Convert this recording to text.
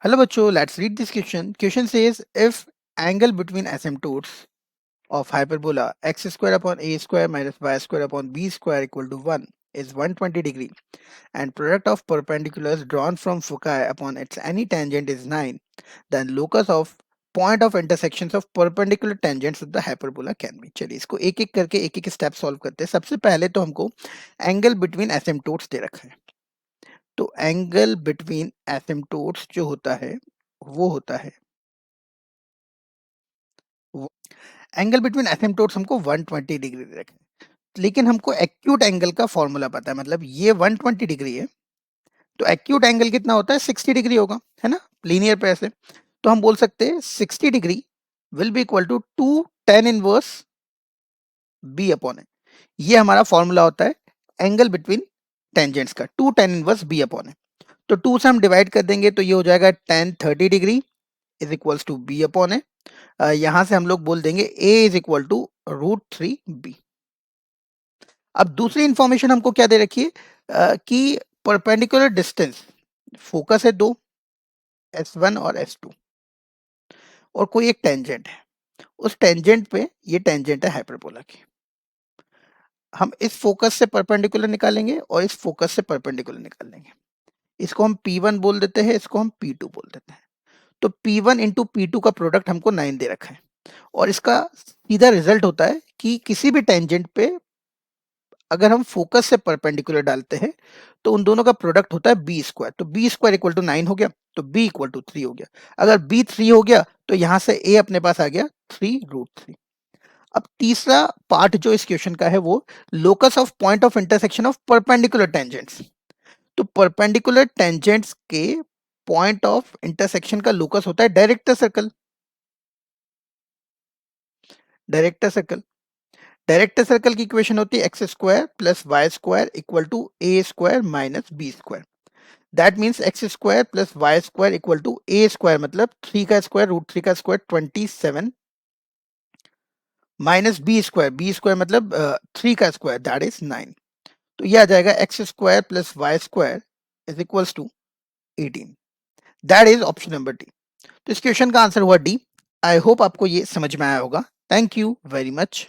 Hello bachcho, let's read this question. Question says if angle between asymptotes of hyperbola x square upon a square minus y square upon b square equal to 1 is 120 degree and product of perpendiculars drawn from foci upon its any tangent is 9, then locus of point of intersections of perpendicular tangents of the hyperbola can be. चलिए इसको एक एक करके एक एक step solve करते हैं. सबसे पहले तो हमको एंगल बिटवीन एसिम्प्टोट्स दे रखा है. तो एंगल बिटवीन एसिम्प्टोट्स जो होता है वो होता है एंगल बिटवीन एसिम्प्टोट्स हमको 120 डिग्री दे रखा है, लेकिन हमको एक्यूट एंगल का फॉर्मूला पता है. मतलब ये 120 डिग्री है तो एक्यूट एंगल कितना होता है 60 डिग्री होगा, है ना, लीनियर पे ऐसे. तो हम बोल सकते हैं 60 degree will be equal to 2 tan inverse b upon है. ये हमारा फॉर्मूला होता है एंगल बिटवीन टेंजेंट्स का, 2 tan इनवर्स b अपॉन है. तो 2 से हम डिवाइड कर देंगे तो ये हो जाएगा tan 30 degree is equals to b upon है. यहां से हम लोग बोल देंगे a is equal to √3b. अब दूसरी इंफॉर्मेशन हमको क्या दे रखी है कि परपेंडिकुलर डिस्टेंस फोकस है 2 S1 और S2 और कोई एक टेंजेंट है. उस टेंजेंट पे ये टेंजेंट है हाइपरबोला की. हम इस फोकस से परपेंडिकुलर निकालेंगे और इस फोकस से परपेंडिकुलर निकाल लेंगे. इसको हम P1 बोल देते हैं, इसको हम P2 बोल देते हैं. तो P1 इंटू P2 का प्रोडक्ट हमको 9 दे रखा है और इसका सीधा रिजल्ट होता है कि किसी भी टेंजेंट पे अगर हम फोकस से परपेंडिकुलर डालते हैं तो उन दोनों का प्रोडक्ट होता है बी स्क्वायर. तो बी स्क्वायर इक्वल टू 9 हो गया तो बी इक्वल टू 3 हो गया. अगर बी 3 हो गया तो यहां से ए अपने पास आ गया 3√3. अब तीसरा पार्ट जो इस क्वेश्चन का है वो locus of point of intersection of perpendicular tangents. तो परपेंडिकुलर टेंजेंट्स के पॉइंट ऑफ इंटरसेक्शन का लोकस होता है director circle. Director circle director circle की इक्वेशन होती है x square plus y square equal to a square minus b square. That means x square plus y square equal to a square मतलब 3 का square √3 का square 27 minus b square मतलब 3 का square that is 9. तो ये आ जाएगा x square plus y square is equals to 18. That is option number D. तो इस क्वेश्चन का आंसर हुआ डी. आई होप आपको ये समझ में आया होगा. Thank you very much.